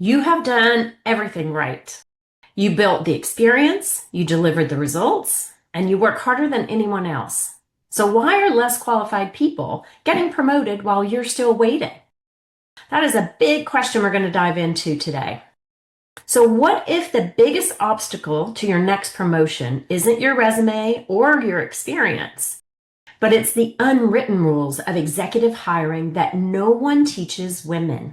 You have done everything right. You built the experience, you delivered the results, and you work harder than anyone else. So why are less qualified people getting promoted while you're still waiting? That is a big question we're going to dive into today. So what if the biggest obstacle to your next promotion isn't your resume or your experience, but it's the unwritten rules of executive hiring that no one teaches women?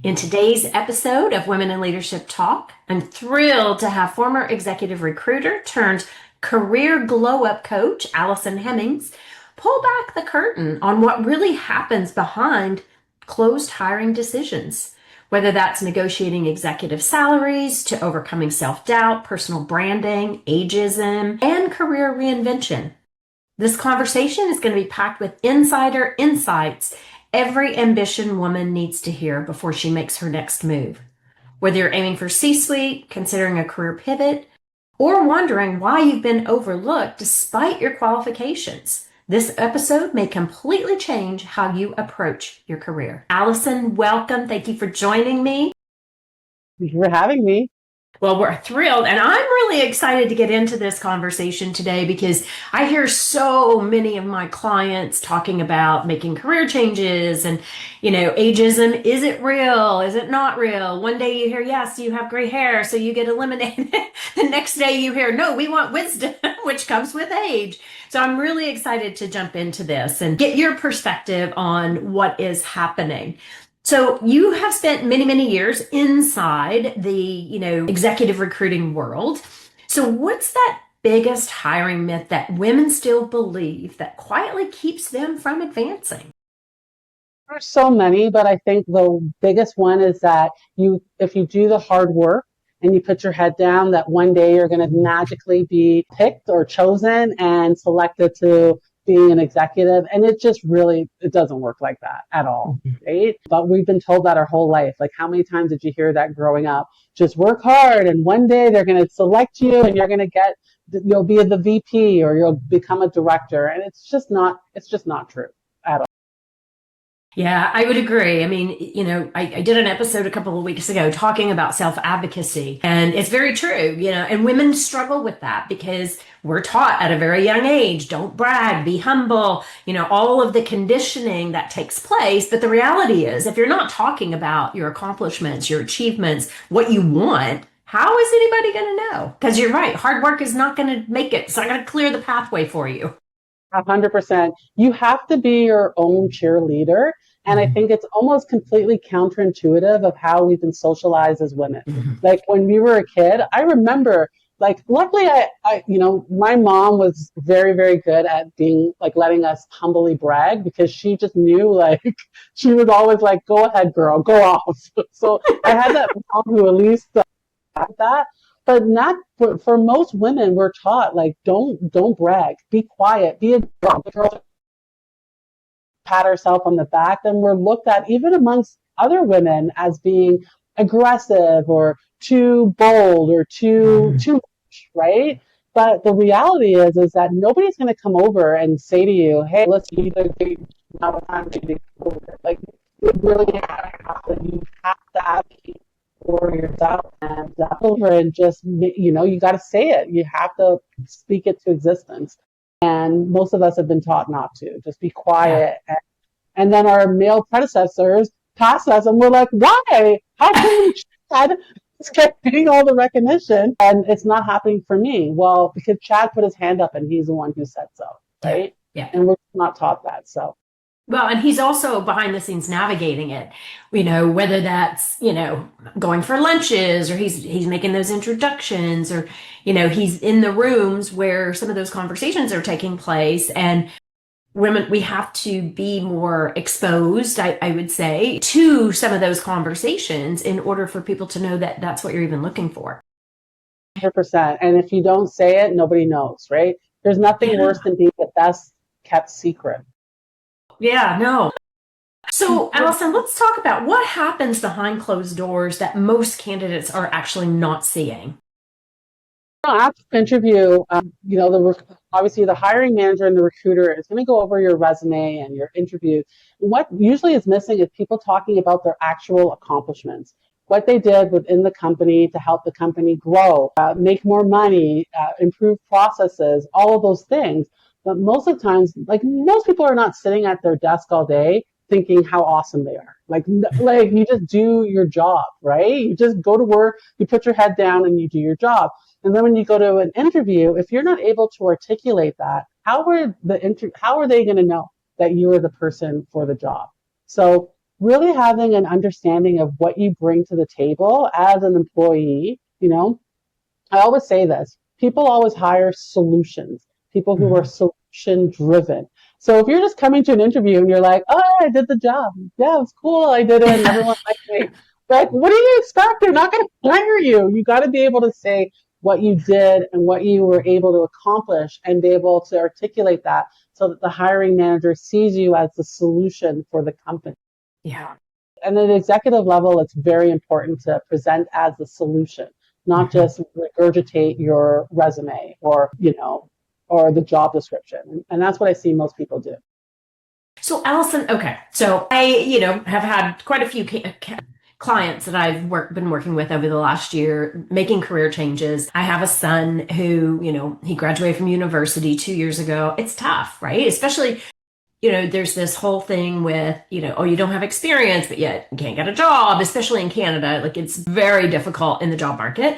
In today's episode of Women in Leadership Talk, I'm thrilled to have former executive recruiter turned career glow-up coach, Alison Hemmings, pull back the curtain on what really happens behind closed hiring decisions, whether that's negotiating executive salaries to overcoming self-doubt, personal branding, ageism, and career reinvention. This conversation is going to be packed with insider insights every ambition woman needs to hear before she makes her next move. Whether you're aiming for C-suite, considering a career pivot, or wondering why you've been overlooked despite your qualifications, this episode may completely change how you approach your career. Alison, welcome. Thank you for joining me. Thank you for having me. Well, we're thrilled, and I'm really excited to get into this conversation today because I hear so many of my clients talking about making career changes and, ageism. Is it real? Is it not real? One day you hear, yes, you have gray hair, so you get eliminated. The next day you hear, no, we want wisdom, which comes with age. So I'm really excited to jump into this and get your perspective on what is happening. So you have spent many, many years inside the, executive recruiting world. So what's that biggest hiring myth that women still believe that quietly keeps them from advancing? There's so many, but I think the biggest one is that if you do the hard work and you put your head down, that one day you're going to magically be picked or chosen and selected to being an executive. And it doesn't work like that at all, right? But we've been told that our whole life. Like, how many times did you hear that growing up? Just work hard and one day they're going to select you and you'll be the VP or you'll become a director. And it's just not true at all. Yeah, I would agree. I mean, I did an episode a couple of weeks ago talking about self-advocacy, and it's very true, and women struggle with that because we're taught at a very young age, don't brag, be humble, all of the conditioning that takes place. But the reality is, if you're not talking about your accomplishments, your achievements, what you want, how is anybody going to know? Because you're right, hard work is not going to make it. It's not going to clear the pathway for you. 100%. You have to be your own cheerleader. And I think it's almost completely counterintuitive of how we've been socialized as women. Like when we were a kid, I remember, luckily my mom was very, very good at being letting us humbly brag because she just knew she was always like, go ahead, girl, go off. So I had that mom who at least had that. But not for most women, we're taught don't brag, be quiet, be a girl, pat ourselves on the back. Then we're looked at even amongst other women as being aggressive or too bold or too much, right? But the reality is that nobody's going to come over and say to you, "Hey, listen, now it's time to be over." You really you have to advocate for yourself and over and just you got to say it. You have to speak it to existence. And most of us have been taught not to. Just be quiet. Yeah. And then our male predecessors pass us and we're like, why? How come Chad is getting all the recognition and it's not happening for me? Well, because Chad put his hand up and he's the one who said so, right? Yeah. And we're not taught that, so. Well, and he's also behind the scenes navigating it, whether that's, going for lunches or he's making those introductions or, he's in the rooms where some of those conversations are taking place. And women, we have to be more exposed, I would say, to some of those conversations in order for people to know that that's what you're even looking for. 100%. And if you don't say it, nobody knows, right? There's nothing worse than being the best kept secret. Yeah, no. So, Alison, let's talk about what happens behind closed doors that most candidates are actually not seeing. After the interview, obviously the hiring manager and the recruiter is going to go over your resume and your interview. What usually is missing is people talking about their actual accomplishments. what they did within the company to help the company grow, make more money, improve processes, all of those things. But most of the times, like most people are not sitting at their desk all day thinking how awesome they are. Like you just do your job, right? You just go to work, you put your head down and you do your job. And then when you go to an interview, if you're not able to articulate that, how are they going to know that you are the person for the job? So really having an understanding of what you bring to the table as an employee, I always say this, people always hire solutions, people who are solution driven. So if you're just coming to an interview and you're like, oh, I did the job. Yeah, it was cool. I did it. And everyone liked me. Like, what do you expect? They're not going to hire you. You got to be able to say what you did and what you were able to accomplish and be able to articulate that so that the hiring manager sees you as the solution for the company. Yeah. And at the executive level, it's very important to present as the solution, not just regurgitate your resume or the job description. And that's what I see most people do. So Alison, okay. So I, have had quite a few clients that I've been working with over the last year, making career changes. I have a son who, he graduated from university 2 years ago. It's tough, right? Especially, there's this whole thing with, oh, you don't have experience, but yet you can't get a job, especially in Canada. Like it's very difficult in the job market.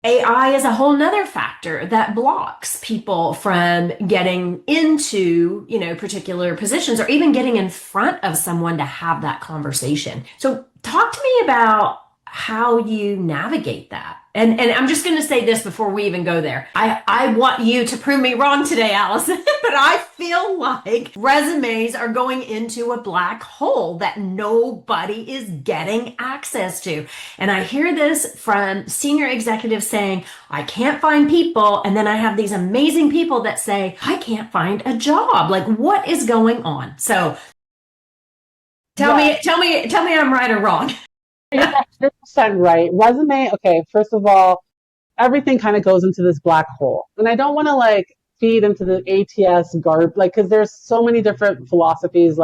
AI is a whole nother factor that blocks people from getting into, particular positions or even getting in front of someone to have that conversation. So talk to me about how you navigate that. And I'm just going to say this before we even go there. I want you to prove me wrong today, Alison, but I feel like resumes are going into a black hole that nobody is getting access to. And I hear this from senior executives saying, I can't find people. And then I have these amazing people that say, I can't find a job. Like, what is going on? So tell me I'm right or wrong. You're 100% right. Resume, okay, first of all, everything kind of goes into this black hole. And I don't want to feed into the ATS garb, because there's so many different philosophies,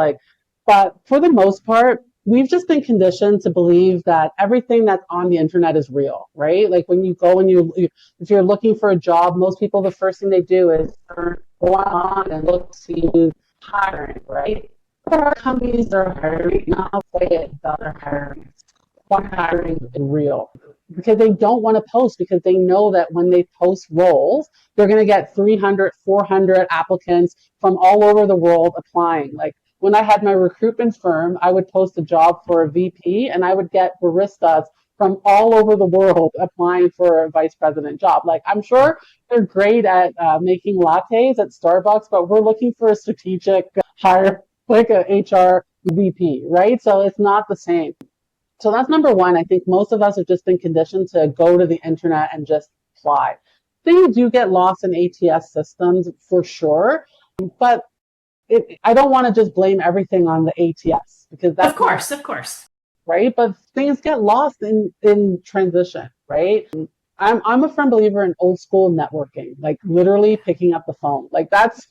but for the most part, we've just been conditioned to believe that everything that's on the internet is real, right? Like when you go and if you're looking for a job, most people, the first thing they do is go on and look, see who's hiring, right? There are companies that are hiring, not say it, that are hiring. Hiring is real because they don't want to post, because they know that when they post roles, they're going to get 300, 400 applicants from all over the world applying. Like when I had my recruitment firm, I would post a job for a VP and I would get baristas from all over the world applying for a vice president job. Like I'm sure they're great at making lattes at Starbucks, but we're looking for a strategic hire, like a HR VP, right? So it's not the same. So that's number one. I think most of us have just been conditioned to go to the internet and just apply. Things do get lost in ATS systems for sure, but I don't want to just blame everything on the ATS, because that's of course, right. But things get lost in transition, right? I'm a firm believer in old school networking, like literally picking up the phone, like that's.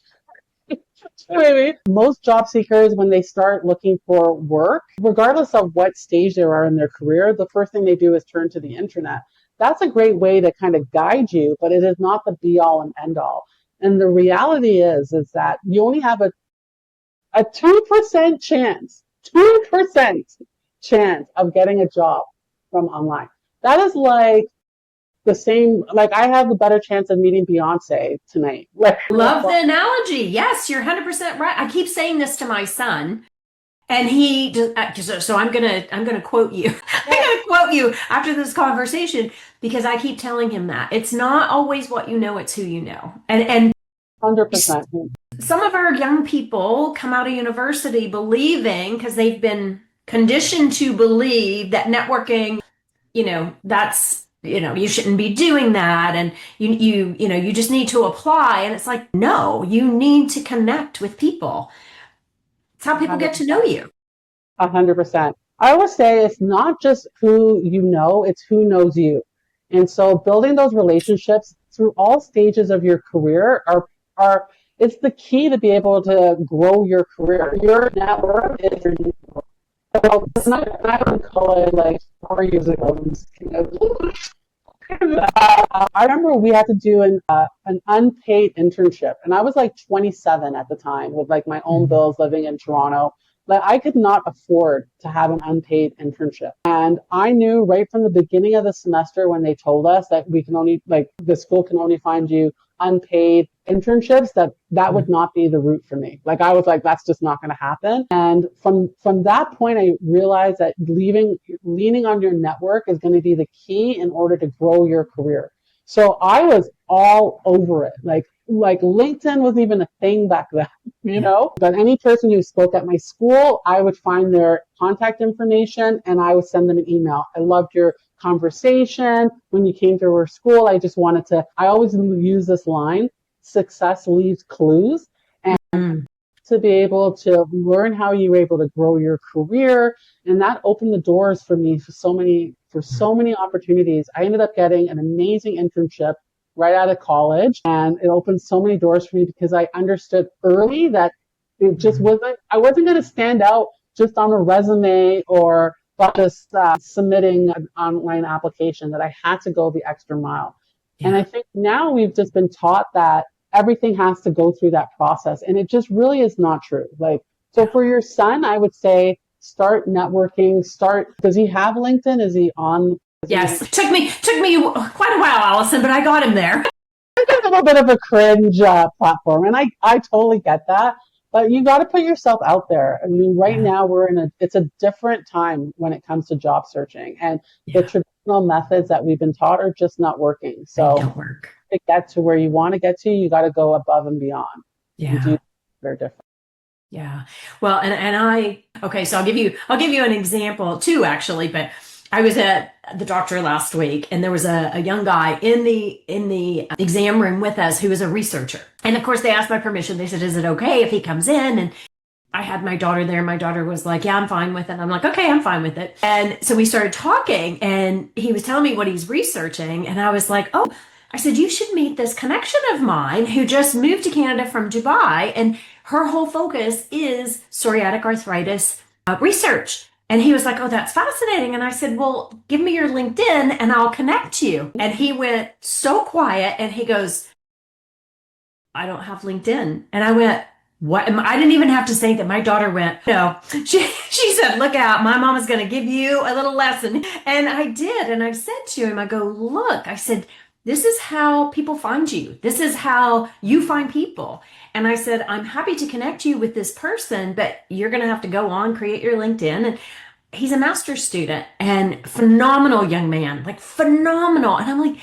Most job seekers, when they start looking for work, regardless of what stage they are in their career, the first thing they do is turn to the internet. That's a great way to kind of guide you, but it is not the be all and end all. And the reality is that you only have a 2% chance, 2% chance of getting a job from online. That is like the same, like I have a better chance of meeting Beyonce tonight. Love the analogy. Yes, you're 100% right. I keep saying this to my son, and he so I'm gonna quote you. I'm gonna quote you after this conversation, because I keep telling him that it's not always what you know, it's who you know. And 100%. Some of our young people come out of university believing, because they've been conditioned to believe that networking, that's, you shouldn't be doing that, and you just need to apply. And it's like, no, you need to connect with people. It's how people 100%. Get to know you. 100%. I always say it's not just who you know, it's who knows you. And so building those relationships through all stages of your career it's the key to be able to grow your career. Your network is your network. So I would call it like 4 years ago. I remember we had to do an unpaid internship, and I was like 27 at the time with like my own bills living in Toronto. Like I could not afford to have an unpaid internship. And I knew right from the beginning of the semester when they told us that we can only, like the school can only find you unpaid internships, that would not be the route for me. Like I was like, that's just not going to happen. And from that point, I realized that leaning on your network is going to be the key in order to grow your career. So I was all over it. Like LinkedIn wasn't even a thing back then, you know? But any person who spoke at my school, I would find their contact information and I would send them an email. I loved your conversation. When you came to our school, I always use this line, success leaves clues. And to be able to learn how you were able to grow your career. And that opened the doors for me for so many opportunities. I ended up getting an amazing internship right out of college, and it opened so many doors for me because I understood early that I wasn't going to stand out just on a resume or by just submitting an online application, that I had to go the extra mile. Yeah. And I think now we've just been taught that everything has to go through that process, and it just really is not true. So for your son, I would say start networking. Does he have LinkedIn? Is he on? Yes, it took me quite a while, Alison, but I got him there. It's a little bit of a cringe platform, and I totally get that. But you got to put yourself out there. I mean, right now it's a different time when it comes to job searching, and the traditional methods that we've been taught are just not working. So they don't work. To get to where you want to get to, you got to go above and beyond. Yeah, they're different. Yeah. Well, so I'll give you an example too, actually, but I was at the doctor last week, and there was a young guy in the exam room with us who was a researcher. And of course, they asked my permission. They said, "Is it okay if he comes in?" And I had my daughter there. My daughter was like, "Yeah, I'm fine with it." I'm like, "Okay, I'm fine with it." And so we started talking, and he was telling me what he's researching, and I was like, "Oh," I said, "You should meet this connection of mine who just moved to Canada from Dubai, and her whole focus is psoriatic arthritis research." And he was like, "Oh, that's fascinating." And I said, "Well, give me your LinkedIn and I'll connect you." And he went so quiet, and he goes, "I don't have LinkedIn." And I went, "What?" I didn't even have to say that. My daughter went, "No." She said, "Look out, my mom is going to give you a little lesson." And I did. And I said to him, I go, "Look," I said, "this is how people find you. This is how you find people." And I said, "I'm happy to connect you with this person, but you're going to have to go on, create your LinkedIn." And he's a master's student and phenomenal young man, like phenomenal. And I'm like,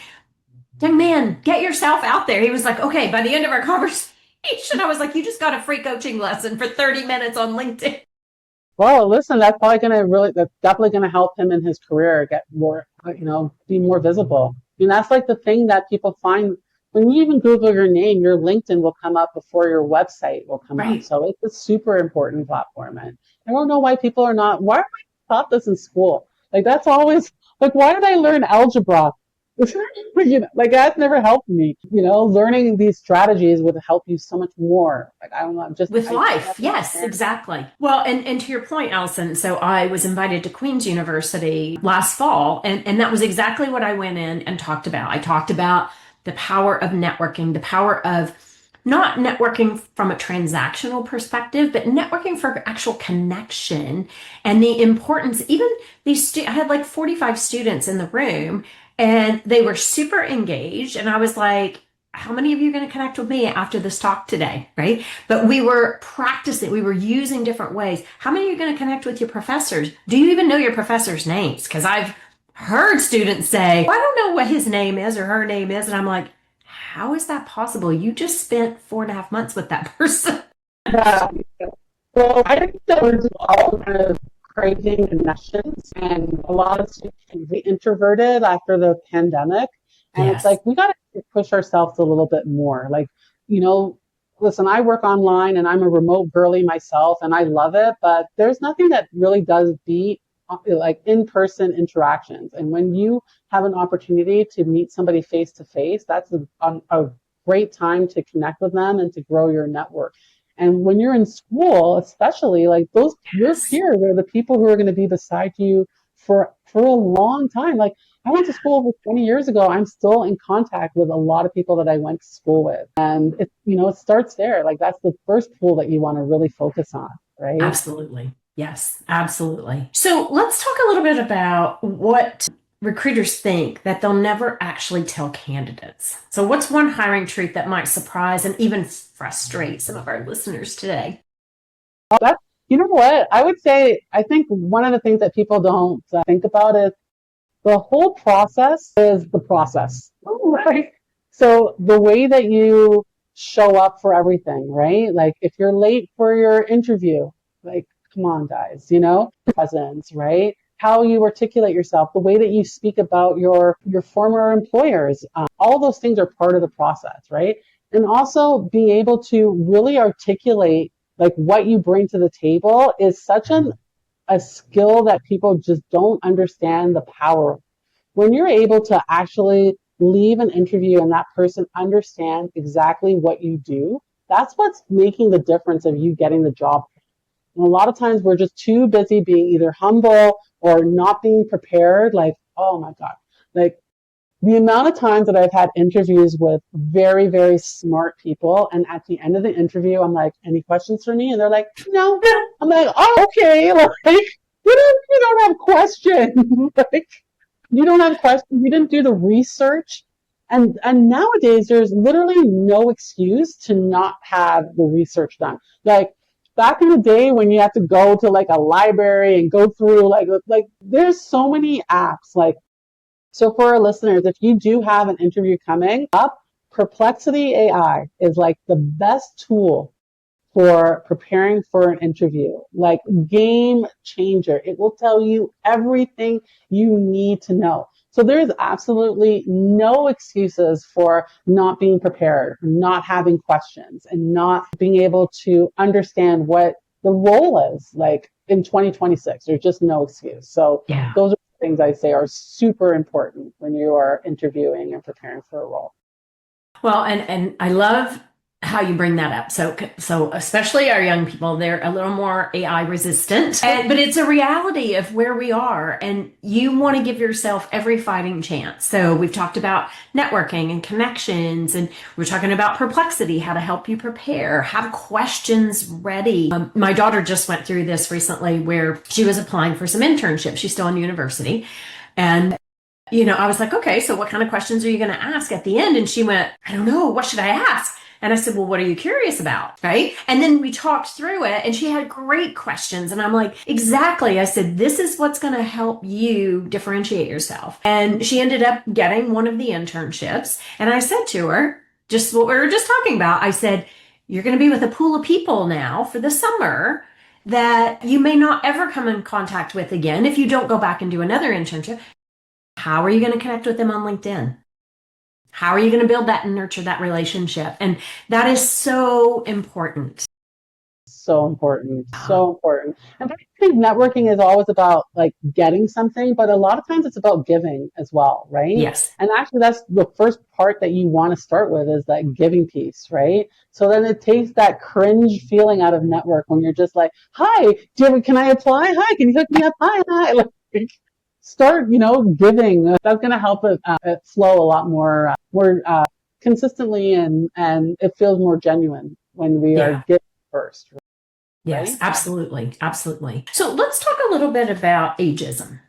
"Young man, get yourself out there." He was like, "Okay." By the end of our conversation, I was like, "You just got a free coaching lesson for 30 minutes on LinkedIn." Well, listen, that's definitely going to help him in his career get more, be more visible. I mean, that's like the thing that people find when you even Google your name, your LinkedIn will come up before your website will come up. So it's a super important platform. And I don't know why people are not, why are we taught this in school? Like that's always, like, why did I learn algebra? Like that's never helped me. Learning these strategies would help you so much more. Like I don't know, just with life. Yes, exactly. Well, and to your point, Alison, so I was invited to Queen's University last fall, and that was exactly what I went in and talked about. I talked about the power of networking, the power of not networking from a transactional perspective, but networking for actual connection, and the importance. Even I had like 45 students in the room, and they were super engaged. And I was like, "How many of you are going to connect with me after this talk today?" Right? But we were practicing. We were using different ways. How many are you going to connect with your professors? Do you even know your professors' names? Because I've heard students say, "I don't know what his name is or her name is." And I'm like, how is that possible? You just spent 4.5 months with that person. Yeah. Well, I think that was all kind of craving connections, and a lot of students be introverted after the pandemic. And It's like, we got to push ourselves a little bit more. Like, listen, I work online and I'm a remote girly myself and I love it, but there's nothing that really does beat like in-person interactions. And when you have an opportunity to meet somebody face to face, that's a great time to connect with them and to grow your network. And when you're in school, especially, like your peers are the people who are going to be beside you for a long time. Like I went to school over 20 years ago. I'm still in contact with a lot of people that I went to school with. And it starts there. Like that's the first pool that you want to really focus on, right? Absolutely. Yes, absolutely. So let's talk a little bit about what recruiters think that they'll never actually tell candidates. So what's one hiring truth that might surprise and even frustrate some of our listeners today? You know what? I would say, I think one of the things that people don't think about is the whole process is the process, right? So the way that you show up for everything, right? Like if you're late for your interview, like, come on, guys, presence, right? How you articulate yourself, the way that you speak about your former employers, all those things are part of the process, right? And also being able to really articulate like what you bring to the table is such a skill that people just don't understand the power of. When you're able to actually leave an interview and that person understands exactly what you do, that's what's making the difference of you getting the job. And a lot of times we're just too busy being either humble or not being prepared. Like, oh my God, like the amount of times that I've had interviews with very, very smart people, and at the end of the interview, I'm like, any questions for me? And they're like, no. I'm like, oh, okay. Like, you don't have questions. Like, you don't have questions. You didn't do the research. And nowadays, there's literally no excuse to not have the research done. Like, back in the day when you had to go to like a library and go through like there's so many apps like. So for our listeners, if you do have an interview coming up, Perplexity AI is like the best tool for preparing for an interview, like game changer. It will tell you everything you need to know. So there is absolutely no excuses for not being prepared, not having questions, and not being able to understand what the role is like in 2026. There's just no excuse. So those are things I say are super important when you are interviewing and preparing for a role. Well, and I love how you bring that up. So especially our young people, they're a little more AI resistant, but it's a reality of where we are, and you want to give yourself every fighting chance. So we've talked about networking and connections, and we're talking about Perplexity, how to help you prepare, have questions ready. My daughter just went through this recently where she was applying for some internships. She's still in university. And I was like, okay, so what kind of questions are you going to ask at the end? And she went, I don't know. What should I ask? And I said, well, what are you curious about? Right. And then we talked through it and she had great questions. And I'm like, exactly. I said, this is what's going to help you differentiate yourself. And she ended up getting one of the internships. And I said to her, just what we were just talking about, I said, you're going to be with a pool of people now for the summer that you may not ever come in contact with again if you don't go back and do another internship. How are you going to connect with them on LinkedIn? How are you going to build that and nurture that relationship? And that is so important. So important. So important. And I think networking is always about like getting something, but a lot of times it's about giving as well, right? Yes. And actually that's the first part that you want to start with is that giving piece, right? So then it takes that cringe feeling out of network when you're just like, hi, can I apply? Hi, can you hook me up? Hi. Like, start, giving. That's going to help it flow a lot more consistently, and it feels more genuine when we are giving first. Right? Yes, absolutely. Absolutely. So let's talk a little bit about ageism.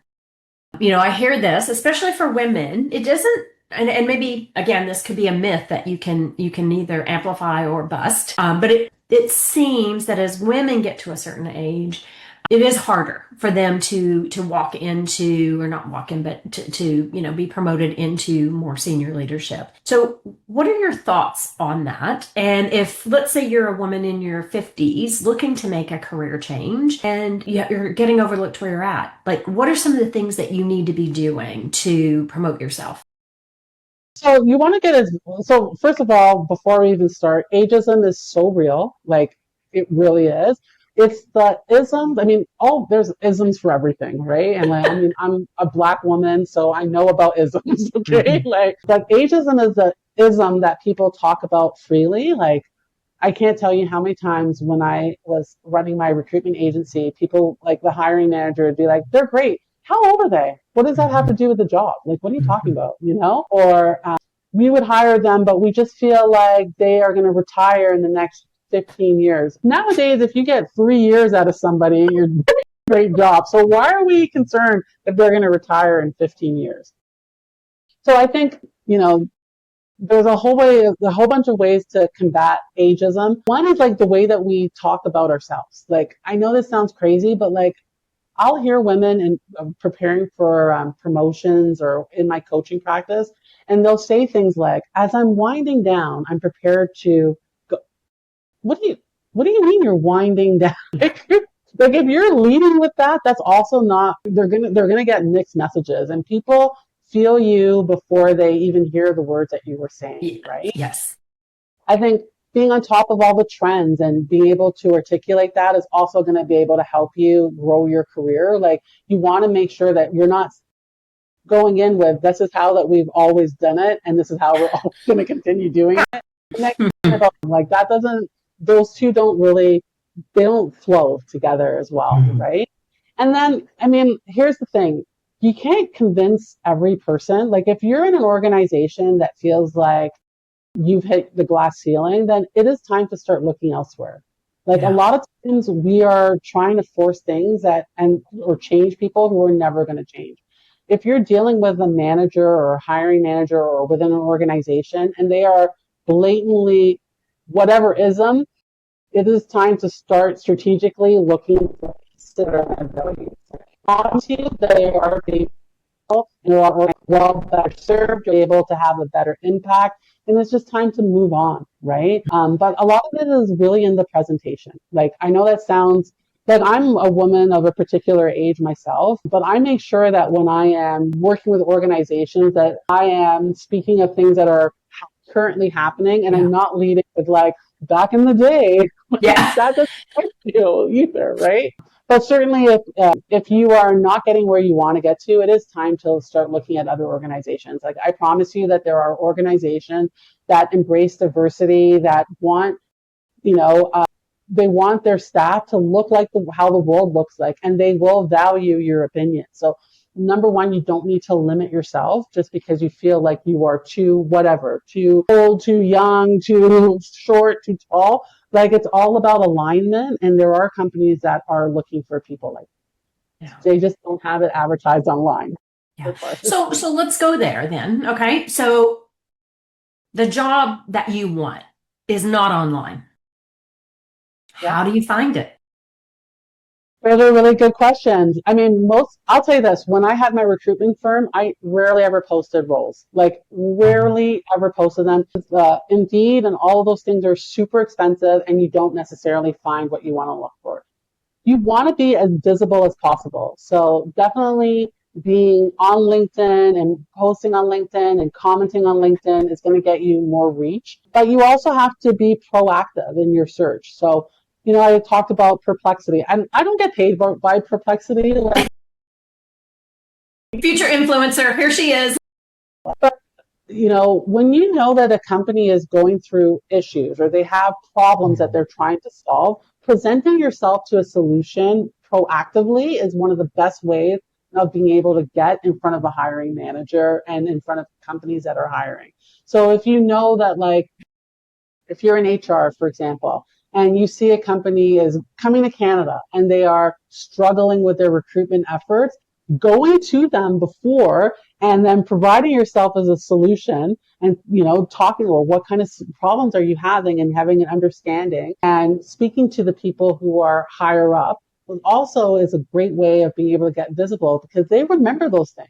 I hear this, especially for women. It doesn't, and maybe, again, this could be a myth that you can either amplify or bust. But it seems that as women get to a certain age, it is harder for them to walk into, or not walk in, but to be promoted into more senior leadership. So what are your thoughts on that? And if, let's say you're a woman in your 50s looking to make a career change and you're getting overlooked where you're at, like what are some of the things that you need to be doing to promote yourself? So you want to so first of all, before we even start, ageism is so real. Like it really is. It's the isms. I mean, there's isms for everything, right? And like, I mean, I'm a Black woman, so I know about isms, okay? But ageism is the ism that people talk about freely. Like, I can't tell you how many times when I was running my recruitment agency, people like the hiring manager would be like, they're great. how old are they? What does that have to do with the job? Like, what are you talking about? Or we would hire them, but we just feel like they are going to retire in the next 15 years. Nowadays, if you get 3 years out of somebody, you're doing a great job. So why are we concerned if they're going to retire in 15 years? So I think, there's a whole bunch of ways to combat ageism. One is like the way that we talk about ourselves. Like, I know this sounds crazy, but like, I'll hear women in preparing for promotions or in my coaching practice, and they'll say things like, as I'm winding down, I'm prepared to go. What do you mean you're winding down? Like if you're leading with that, that's also not, they're gonna get mixed messages, and people feel you before they even hear the words that you were saying, right? Yes. I think being on top of all the trends and being able to articulate that is also going to be able to help you grow your career. Like, you want to make sure that you're not going in with, this is how that we've always done it, and this is how we're always going to continue doing it. Like, that doesn't, those two don't really, they don't flow together as well, right? And then, I mean, here's the thing. You can't convince every person. Like, if you're in an organization that feels like you've hit the glass ceiling, then it is time to start looking elsewhere. Like, a lot of times we are trying to force things or change people who are never going to change. If you're dealing with a manager or a hiring manager or within an organization and they are blatantly whatever ism, it is time to start strategically looking for their values. Obviously, they are people and are well better served, you're able to have a better impact, and it's just time to move on, right? But a lot of it is really in the presentation. Like, I know that sounds like, I'm a woman of a particular age myself, but I make sure that when I am working with organizations that I am speaking of things that are currently happening, and I'm not leading with like, back in the day. That doesn't help you either, right? But certainly if you are not getting where you want to get to, it is time to start looking at other organizations. Like, I promise you that there are organizations that embrace diversity, that want, they want their staff to look like how the world looks like, and they will value your opinion. So number one, you don't need to limit yourself just because you feel like you are too old, too young, too short, too tall. Like, it's all about alignment, and there are companies that are looking for people like that. They just don't have it advertised online. So let's go there then. Okay. So the job that you want is not online. How do you find it? Those are really good questions. I mean, I'll tell you this, when I had my recruitment firm, I rarely ever posted roles, like rarely ever posted them. Indeed and all of those things are super expensive, and you don't necessarily find what you want to look for. You want to be as visible as possible. So definitely being on LinkedIn and posting on LinkedIn and commenting on LinkedIn is going to get you more reach. But you also have to be proactive in your search. So, I talked about Perplexity, and I don't get paid by Perplexity. Future influencer, here she is. But, when you know that a company is going through issues or they have problems that they're trying to solve, presenting yourself to a solution proactively is one of the best ways of being able to get in front of a hiring manager and in front of companies that are hiring. So if you know that, like, if you're in HR, for example, and you see a company is coming to Canada and they are struggling with their recruitment efforts, going to them before and then providing yourself as a solution and, talking about what kind of problems are you having and having an understanding and speaking to the people who are higher up also is a great way of being able to get visible, because they remember those things.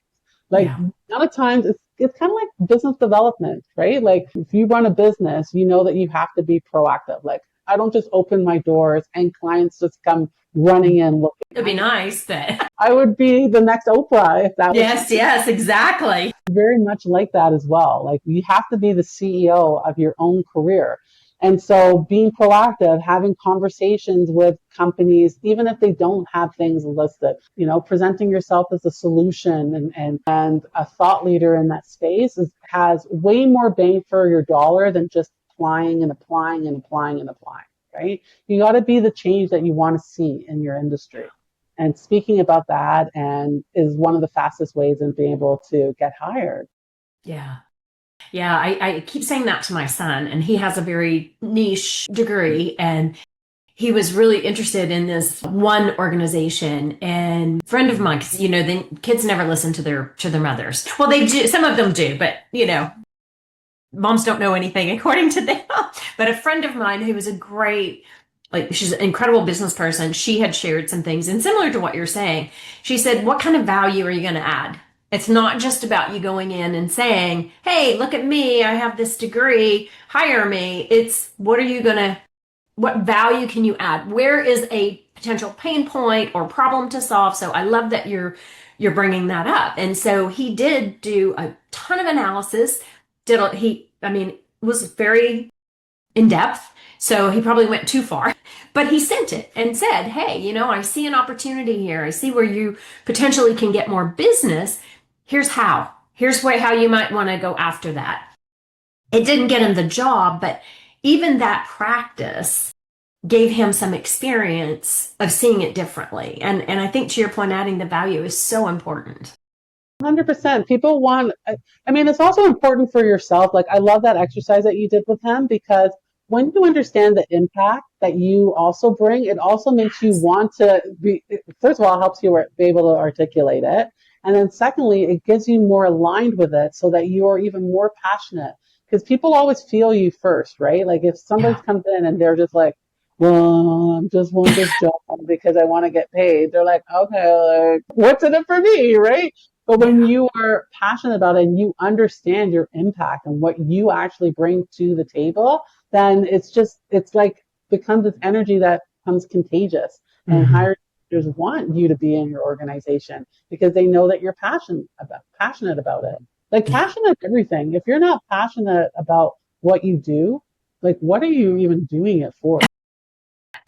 Like, a lot of times it's kind of like business development, right? Like, if you run a business, you know that you have to be proactive. Like, I don't just open my doors and clients just come running in looking. It'd be nice that I would be the next Oprah if that was. Yes, exactly. Very much like that as well. Like, you have to be the CEO of your own career. And so being proactive, having conversations with companies, even if they don't have things listed, presenting yourself as a solution and a thought leader in that space has way more bang for your dollar than just applying and applying and applying and applying, right? You got to be the change that you want to see in your industry. and speaking about that and is one of the fastest ways in being able to get hired. Yeah. Yeah, I keep saying that to my son, and he has a very niche degree, and he was really interested in this one organization. And a friend of mine, because the kids never listen to their mothers. Well, they do. Some of them do, but moms don't know anything according to them. But a friend of mine who was she's an incredible business person. She had shared some things, and similar to what you're saying, she said, "What kind of value are you going to add? It's not just about you going in and saying, 'Hey, look at me. I have this degree. Hire me.' It's what value can you add? Where is a potential pain point or problem to solve?" So I love that you're bringing that up. And so he did do a ton of analysis. Was very in depth. So he probably went too far, but he sent it and said, "Hey, I see an opportunity here. I see where you potentially can get more business. Here's how. Here's how you might want to go after that." It didn't get him the job, but even that practice gave him some experience of seeing it differently. And I think, to your point, adding the value is so important. 100%. People want, it's also important for yourself. Like, I love that exercise that you did with him, because when you understand the impact that you also bring, it also makes you want to be, first of all, it helps you be able to articulate it. And then secondly, it gets you more aligned with it so that you're even more passionate, because people always feel you first, right? Like if somebody comes in and they're just like, "Well, I just want this job because I want to get paid." They're like, "Okay, like, what's in it for me?" Right? But when you are passionate about it and you understand your impact and what you actually bring to the table, then it's like becomes this energy that becomes contagious. And hiring managers want you to be in your organization because they know that you're passionate about it. Like passionate everything. If you're not passionate about what you do, like what are you even doing it for?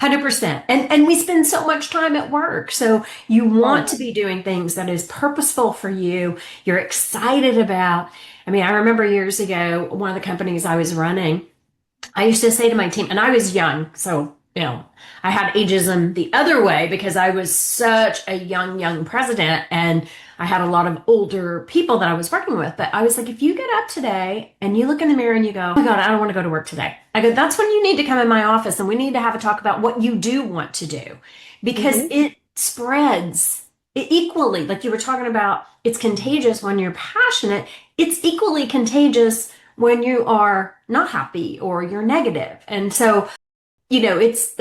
100%. And we spend so much time at work. So you want to be doing things that is purposeful for you. You're excited about. I remember years ago, one of the companies I was running, I used to say to my team, and I was young, so I had ageism the other way because I was such a young president, and I had a lot of older people that I was working with. But I was like, if you get up today and you look in the mirror and you go, "Oh my God, I don't want to go to work today." I go, "That's when you need to come in my office and we need to have a talk about what you do want to do." Because it spreads equally. Like you were talking about, it's contagious when you're passionate. It's equally contagious when you are not happy or you're negative. And so, it's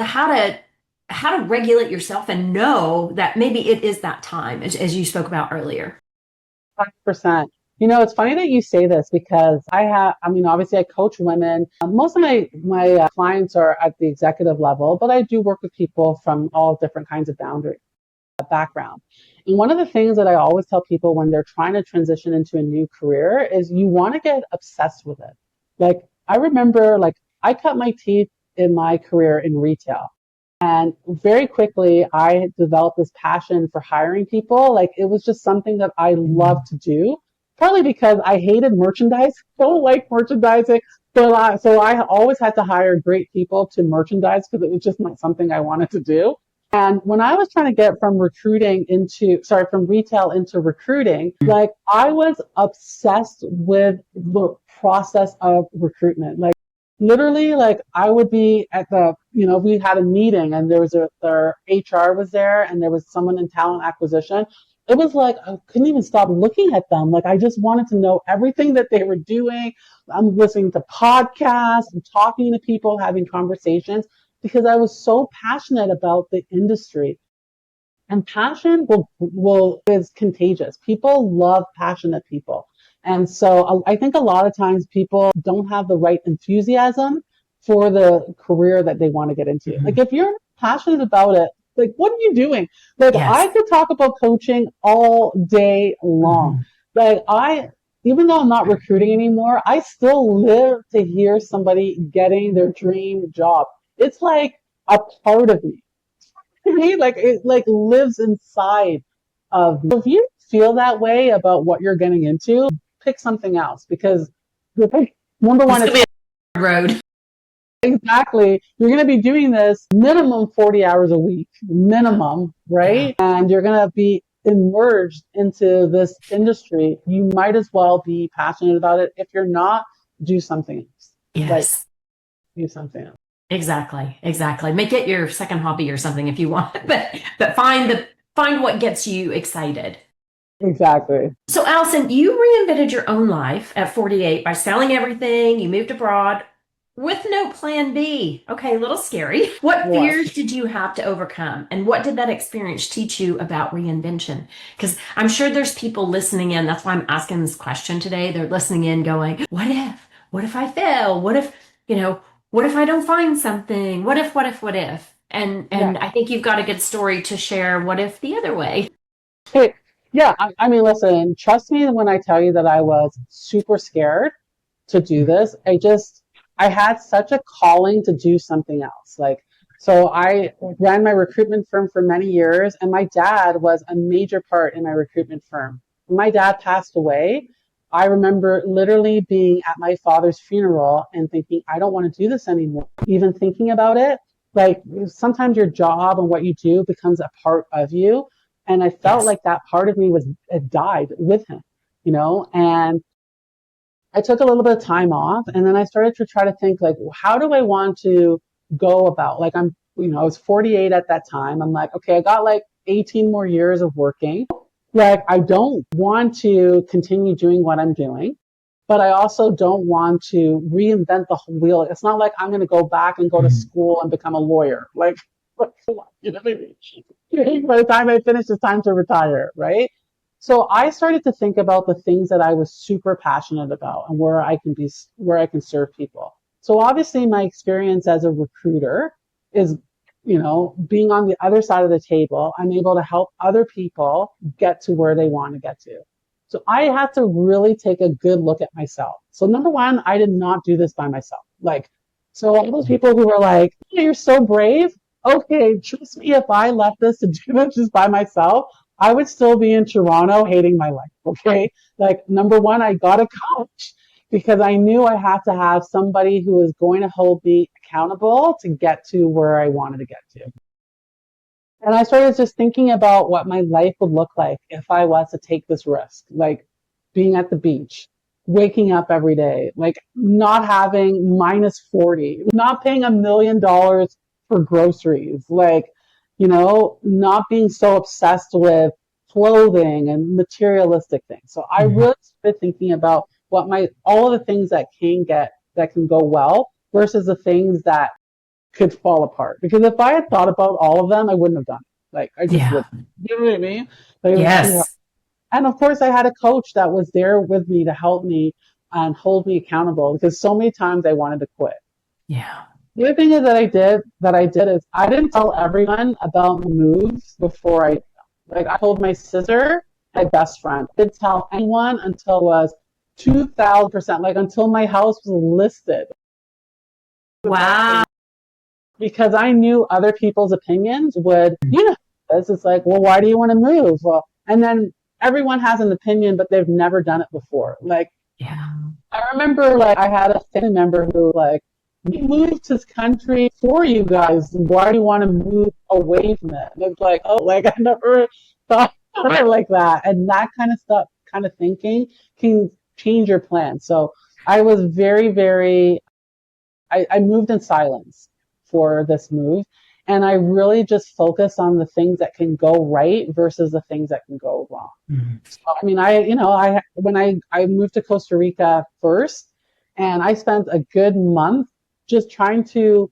how to regulate yourself and know that maybe it is that time, as you spoke about earlier. 100%. It's funny that you say this because obviously I coach women. Most of my clients are at the executive level, but I do work with people from all different kinds of background. And one of the things that I always tell people when they're trying to transition into a new career is you want to get obsessed with it. Like I remember, I cut my teeth in my career in retail. And very quickly, I developed this passion for hiring people. Like it was just something that I love to do, probably because I hated merchandise. Don't like merchandising. So I always had to hire great people to merchandise because it was just not something I wanted to do. And when I was trying to get from retail into recruiting, like I was obsessed with the process of recruitment. Like literally, like I would be at we had a meeting and there was their HR was there and there was someone in talent acquisition. It was like, I couldn't even stop looking at them. Like I just wanted to know everything that they were doing. I'm listening to podcasts and talking to people, having conversations because I was so passionate about the industry. And passion is contagious. People love passionate people. And so I think a lot of times people don't have the right enthusiasm for the career that they want to get into. Like if you're passionate about it, like what are you doing? Like I could talk about coaching all day long. Like even though I'm not recruiting anymore, I still live to hear somebody getting their dream job. It's like a part of me. Like it lives inside of me. If you feel that way about what you're getting into, pick something else because number one, it's road. Exactly. You're going to be doing this minimum 40 hours a week, minimum, Yeah. right? And you're going to be immersed into this industry. You might as well be passionate about it. If you're not, do something else. Like, Yes. do something else. Exactly. Exactly. Make it your second hobby or something if you want, but find what gets you excited. Exactly. So, Allison, you reinvented your own life at 48 by selling everything. You moved abroad with no plan B. Okay, a little scary. What What? fears did you have to overcome? And what did that experience teach you about reinvention? Because I'm sure there's people listening in. That's why I'm asking this question today. They're listening in going, what if? What if I fail? What if, what if I don't find something? What if, what if, what if? Yeah. And I think you've got a good story to share. What if the other way? Hey, yeah. I mean, listen, trust me when I tell you that I was super scared to do this. I had such a calling to do something else. Like, so I ran my recruitment firm for many years, and my dad was a major part in my recruitment firm. When my dad passed away, I remember literally being at my father's funeral and thinking, I don't want to do this anymore. Even thinking about it, like sometimes your job and what you do becomes a part of you. And I felt Yes. like that part of me it died with him, and I took a little bit of time off, and then I started to try to think like, how do I want to go about? Like I was 48 at that time. I'm like, okay, I got like 18 more years of working. Like I don't want to continue doing what I'm doing, but I also don't want to reinvent the whole wheel. It's not like I'm going to go back and go to Mhm. school and become a lawyer. Like, you know what I mean? By the time I finish, it's time to retire, right? So I started to think about the things that I was super passionate about and where I can serve people. So obviously my experience as a recruiter is, being on the other side of the table, I'm able to help other people get to where they want to get to. So I had to really take a good look at myself. So number one, I did not do this by myself. Like, so all those people who were like, "Oh, you're so brave." Okay, trust me, if I left this to do this just by myself, I would still be in Toronto hating my life. Okay. Like number one, I got a coach because I knew I had to have somebody who was going to hold me accountable to get to where I wanted to get to. And I started just thinking about what my life would look like if I was to take this risk, like being at the beach, waking up every day, like not having minus 40, not paying $1 million for groceries, like, not being so obsessed with clothing and materialistic things. So I Mhm. really started thinking about all of the things that can go well versus the things that could fall apart. Because if I had thought about all of them, I wouldn't have done it. Like I just Yeah. wouldn't. You know what I mean? Like it was too hard. Yes. And of course, I had a coach that was there with me to help me and hold me accountable because so many times I wanted to quit. Yeah. The other thing that I did is I didn't tell everyone about the moves before I told my sister, my best friend. I didn't tell anyone until it was 2000%, like until my house was listed. Wow. Because I knew other people's opinions this. It's like, well, why do you want to move? Well, and then everyone has an opinion, but they've never done it before. Like, Yeah. I remember, like, I had a family member who, like, we moved to this country for you guys. Why do you want to move away from it? And it's like, oh, like, I never thought of it like that. And that kind of stuff, kind of thinking can change your plan. So I was very, very I moved in silence for this move. And I really just focus on the things that can go right versus the things that can go wrong. Mhm. So, I mean, when I moved to Costa Rica first, and I spent a good month just trying to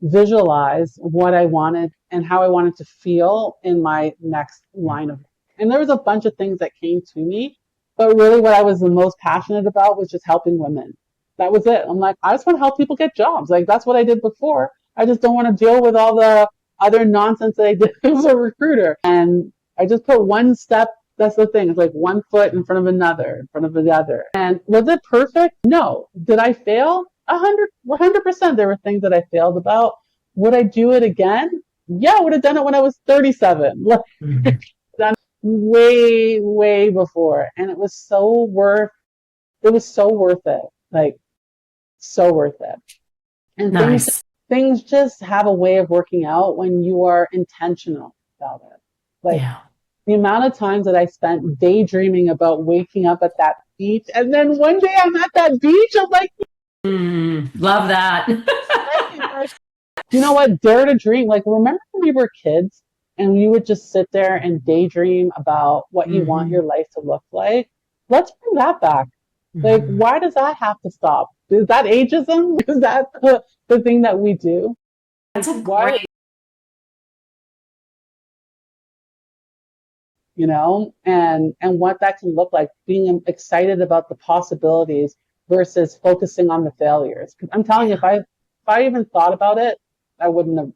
visualize what I wanted and how I wanted to feel in my next line of work. And there was a bunch of things that came to me, but really what I was the most passionate about was just helping women. That was it. I'm like, I just want to help people get jobs. Like that's what I did before. I just don't want to deal with all the other nonsense that I did as a recruiter. And I just put one step. That's the thing. It's like one foot in front of another, in front of the other. And was it perfect? No. Did I fail? 100%. There were things that I failed about. Would I do it again? Yeah, I would have done it when I was 37. Like, Mhm. done way, way before. And it was so worth it. Like, so worth it. And Nice. things just have a way of working out when you are intentional about it. Like Yeah. the amount of times that I spent daydreaming about waking up at that beach, and then one day I'm at that beach, I'm like, Love that. like, you know what? Dare to dream. Like, remember when we were kids and you would just sit there and daydream about what you want hmm your life to look like? Let's bring that back. Like, hmm why does that have to stop? Is that ageism? Is that the thing that we do? That's a Why, great. and what that can look like, being excited about the possibilities versus focusing on the failures. 'Cause I'm telling you, Yeah, if I even thought about it, I wouldn't have.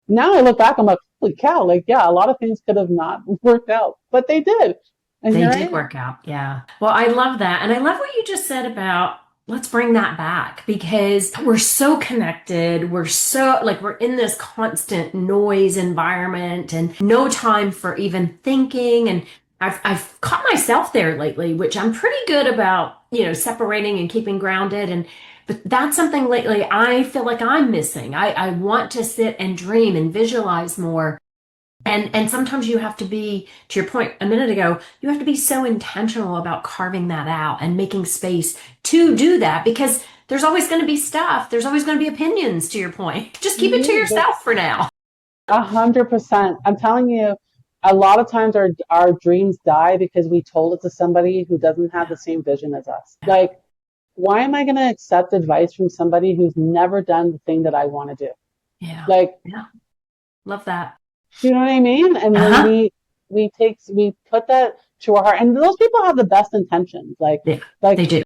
Now I look back, I'm like, holy cow, like, yeah, a lot of things could have not worked out, but they did. And they here I did am. work out. Yeah. Well, I love that. And I love what you just said about let's bring that back because we're so connected. We're so like we're in this constant noise environment and no time for even thinking. And I've caught myself there lately, which I'm pretty good about, separating and keeping grounded. But that's something lately I feel like I'm missing. I want to sit and dream and visualize more. And sometimes you have to be, to your point a minute ago, you have to be so intentional about carving that out and making space to do that because there's always going to be stuff. There's always going to be opinions, to your point. Just keep it to But yourself for now. 100%. I'm telling you, a lot of times our dreams die because we told it to somebody who doesn't have the same vision as us. Like, why am I going to accept advice from somebody who's never done the thing that I want to do? Yeah. Like, Yeah. Love that. do you know what I mean? And when Uh-huh. we put that to our heart, and those people have the best intentions. Yeah, Like they do.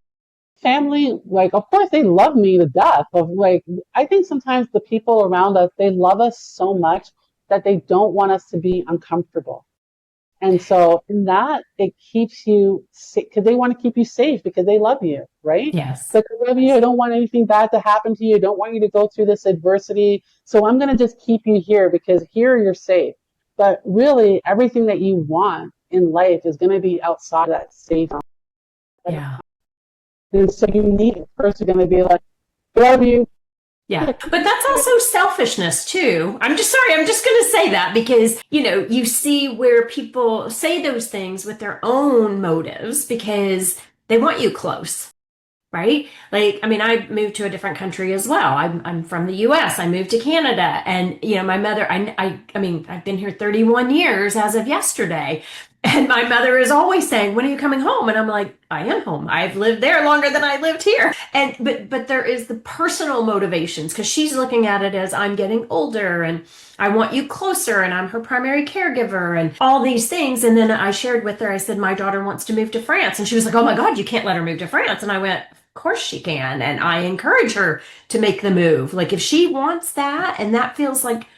family, like of course they love me to death. Of like, I think sometimes the people around us, they love us so much that they don't want us to be uncomfortable. And so in that, it keeps you safe because they want to keep you safe because they love you, right? It's Yes. like, I love you. I don't want anything bad to happen to you. I don't want you to go through this adversity. So I'm going to just keep you here because here you're safe. But really, everything that you want in life is going to be outside of that safe. Yeah. And so you need a person going to be like, I love you. Yeah. But that's also selfishness too. I'm just sorry. I'm just going to say that because, you see where people say those things with their own motives because they want you close. Right? Like, I mean, I moved to a different country as well. I'm from the US. I moved to Canada. And, my mother, I mean, I've been here 31 years as of yesterday. And my mother is always saying, when are you coming home? And I'm like, I am home. I've lived there longer than I lived here. But there is the personal motivations because she's looking at it as I'm getting older and I want you closer and I'm her primary caregiver and all these things. And then I shared with her, I said, my daughter wants to move to France. And she was like, oh my God, you can't let her move to France. And I went, of course she can. And I encourage her to make the move. Like if she wants that and that feels like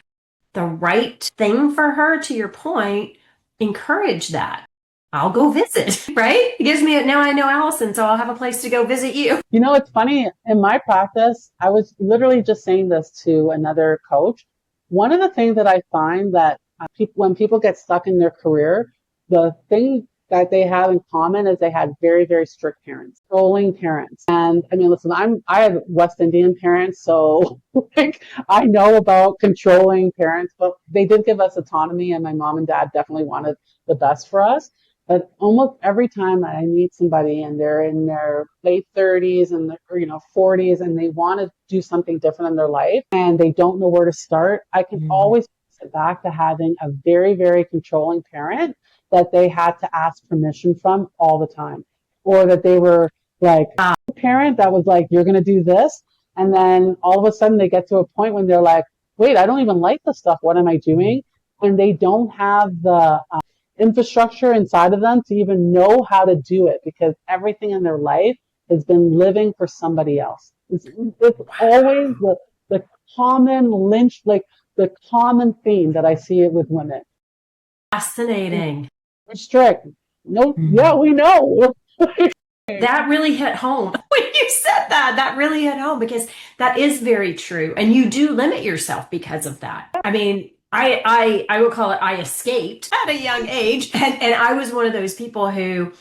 the right thing for her, to your point, encourage that. I'll go visit, right? It gives me, now I know Allison, so I'll have a place to go visit you. It's funny. In my practice, I was literally just saying this to another coach. One of the things that I find that when people get stuck in their career, the thing that they have in common is they had very, very strict parents, controlling parents. And I mean, listen, I have West Indian parents, so like I know about controlling parents, but they did give us autonomy, and my mom and dad definitely wanted the best for us. But almost every time I meet somebody and they're in their late 30s and or 40s and they want to do something different in their life and they don't know where to start, I can Mm. always sit back to having a very, very controlling parent that they had to ask permission from all the time. Or that they were like a parent that was like, you're going to do this. And then all of a sudden they get to a point when they're like, wait, I don't even like this stuff. What am I doing? And they don't have the infrastructure inside of them to even know how to do it because everything in their life has been living for somebody else. It's always the common lynch, like the common theme that I see it with women. Fascinating. We're strict. No, yeah, Mm. we know. That really hit home when you said that. That really hit home because that is very true. And you do limit yourself because of that. I mean, I would call it I escaped at a young age. And I was one of those people who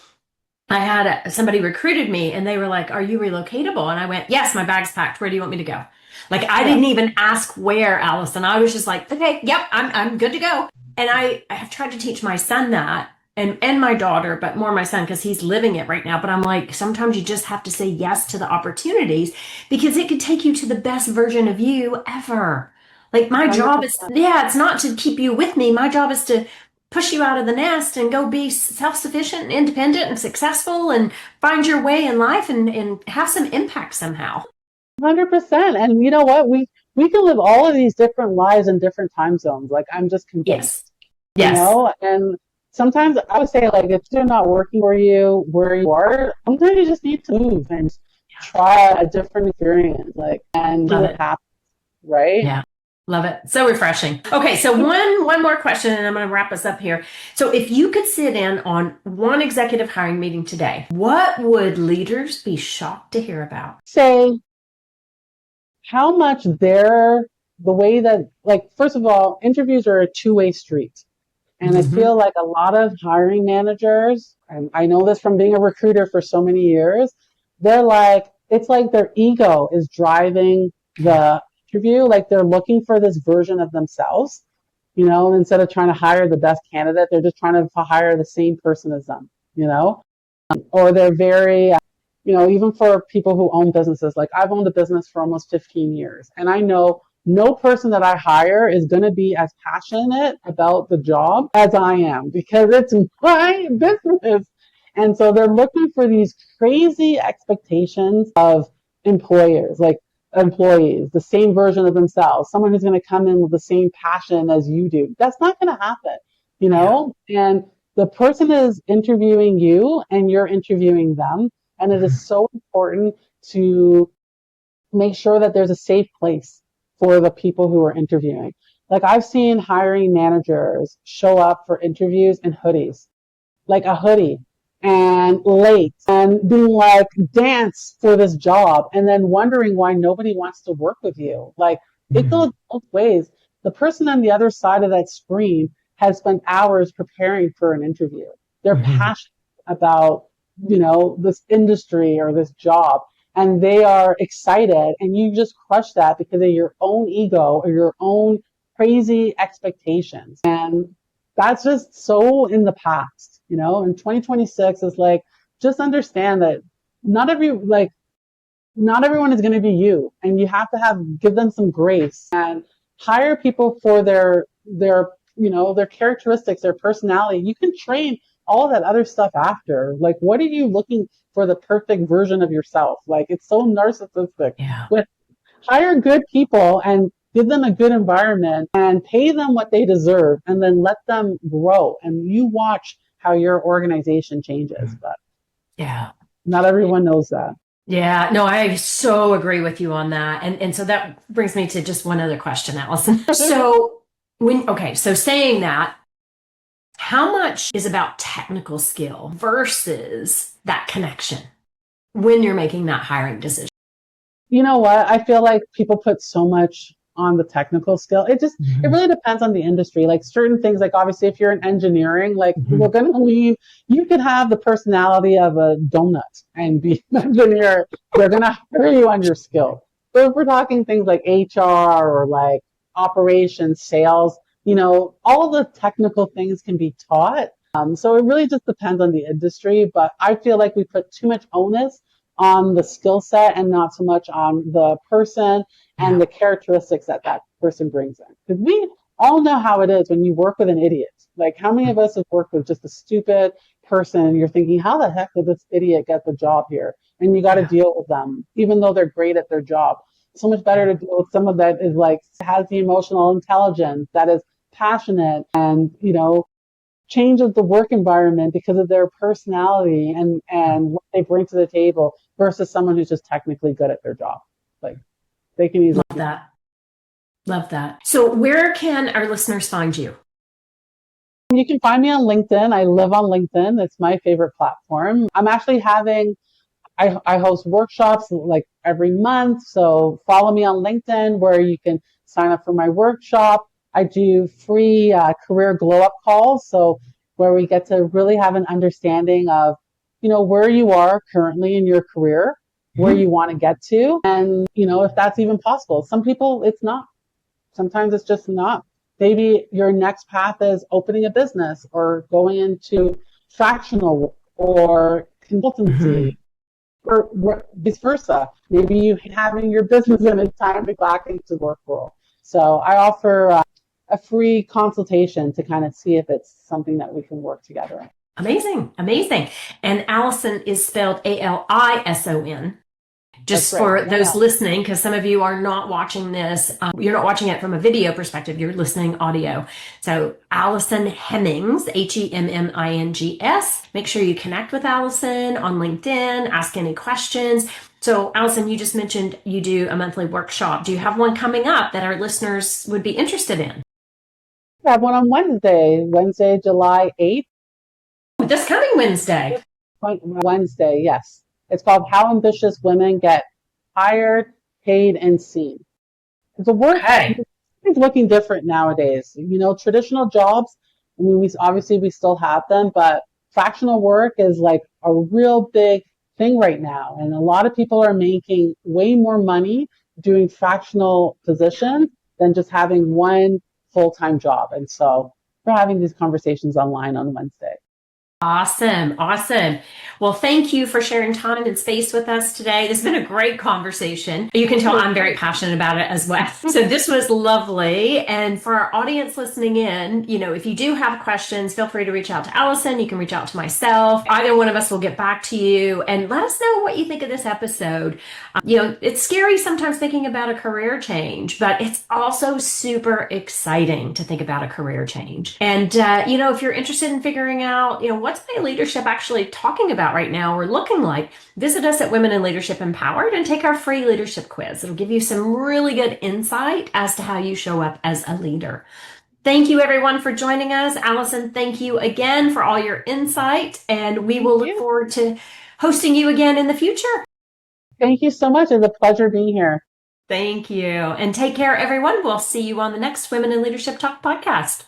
I had somebody recruited me and they were like, "Are you relocatable?" And I went, "Yes, my bag's packed. Where do you want me to go?" Like I Yeah. didn't even ask where, Allison. I was just like, "Okay, yep, I'm good to go." And I have tried to teach my son that and my daughter, but more my son because he's living it right now. But I'm like, sometimes you just have to say yes to the opportunities because it could take you to the best version of you ever. Like my job is, 100%. yeah, it's not to keep you with me. My job is to push you out of the nest and go be self-sufficient and independent and successful and find your way in life and have some impact somehow. 100%. And you know what? We can live all of these different lives in different time zones. Like I'm just Yes. convinced, you Yes. know? And sometimes I would say like if they're not working for you where you are, sometimes you just need to move and try a different experience, like and see Love what it. happens, right? Yeah. Love it. So refreshing. Okay, so one more question and I'm going to wrap us up here. So if you could sit in on one executive hiring meeting today, what would leaders be shocked to hear about? Say how much the way that like first of all, interviews are a two-way street. And I Hmm. feel like a lot of hiring managers, and I know this from being a recruiter for so many years, they're like, it's like their ego is driving Yeah. the interview. Like they're looking for this version of themselves, you know, and instead of trying to hire the best candidate, they're just trying to hire the same person as them, you know, or they're very, you know, even for people who own businesses, like I've owned a business for almost 15 years and I know no person that I hire is going to be as passionate about the job as I am because it's my business. And so they're looking for these crazy expectations of employers, like employees, the same version of themselves, someone who's going to come in with the same passion as you do. That's not going to happen, you Yeah. know? And the person is interviewing you and you're interviewing them. And it is so important to make sure that there's a safe place for the people who are interviewing. Like I've seen hiring managers show up for interviews in hoodies, like a hoodie and late and being like dance for this job and then wondering why nobody wants to work with you. Like it Mhm. goes both ways. The person on the other side of that screen has spent hours preparing for an interview. They're Mhm. passionate about, you know, this industry or this job and they are excited and you just crush that because of your own ego or your own crazy expectations. And that's just so in the past, you know, and 2026 is like, just understand that not every, like, not everyone is going to be you and you have to give them some grace and hire people for you know, their characteristics, their personality. You can train all that other stuff after. Like, what are you looking for the perfect version of yourself? Like, it's so narcissistic. Yeah. But hire good people and give them a good environment and pay them what they deserve and then let them grow and you watch how your organization changes, but Yeah. not everyone knows that. Yeah, no, I so agree with you on that. And so that brings me to just one other question, Allison. So so saying that, how much is about technical skill versus that connection when you're making that hiring decision? You know what? I feel like people put so much on the technical skill. It Mhm. really depends on the industry. Like certain things, like obviously if you're in engineering, like we're Mhm. going to lean, you could have the personality of a donut and be an engineer. They're going to hire you on your skill. But if we're talking things like HR or like operations, sales, you know, all the technical things can be taught. So it really just depends on the industry, but I feel like we put too much onus on the skill set and not so much on the person and Yeah. the characteristics that that person brings in. Because we all know how it is when you work with an idiot. Like, how many of us have worked with just a stupid person and you're thinking, how the heck did this idiot get the job here? And you got to Yeah. deal with them, even though they're great at their job. So much better Yeah. to deal with someone that is like, has the emotional intelligence, that is passionate and, you know, changes the work environment because of their personality and what they bring to the table versus someone who's just technically good at their job. Like they can easily. Love that. Love that. So where can our listeners find you? You can find me on LinkedIn. I live on LinkedIn. It's my favorite platform. I'm actually I host workshops like every month. So follow me on LinkedIn where you can sign up for my workshop. I do free career glow up calls. So where we get to really have an understanding of where you are currently in your career, where you want to get to, and, if that's even possible. Some people, it's not. Sometimes it's just not. Maybe your next path is opening a business or going into fractional or consultancy or vice versa. Maybe you having your business and it's time to go back into work role. So I offer a free consultation to kind of see if it's something that we can work together on. Amazing. Amazing. And Alison is spelled Alison. Just for those listening, because some of you are not watching this, you're not watching it from a video perspective, you're listening audio. So Alison Hemmings, Hemmings. Make sure you connect with Alison on LinkedIn, ask any questions. So Alison, you just mentioned you do a monthly workshop. Do you have one coming up that our listeners would be interested in? I have one on Wednesday, July 8th. This coming Wednesday. Wednesday, yes. It's called How Ambitious Women Get Hired, Paid, and Seen. The work is looking different nowadays. Traditional jobs, we still have them, but fractional work is like a real big thing right now. And a lot of people are making way more money doing fractional positions than just having one full-time job. And so we're having these conversations online on Wednesday. Awesome. Awesome. Well, thank you for sharing time and space with us today. This has been a great conversation. You can tell I'm very passionate about it as well. So this was lovely. And for our audience listening in, if you do have questions, feel free to reach out to Alison. You can reach out to myself. Either one of us will get back to you and let us know what you think of this episode. It's scary sometimes thinking about a career change, but it's also super exciting to think about a career change. And, if you're interested in figuring out, what's my leadership actually talking about right now or looking like, visit us at Women in Leadership Empowered and take our free leadership quiz. It'll give you some really good insight as to how you show up as a leader. Thank you, everyone, for joining us. Alison, thank you again for all your insight, and we will look forward to hosting you again in the future. Thank you so much. It's a pleasure being here. Thank you. And take care, everyone. We'll see you on the next Women in Leadership Talk podcast.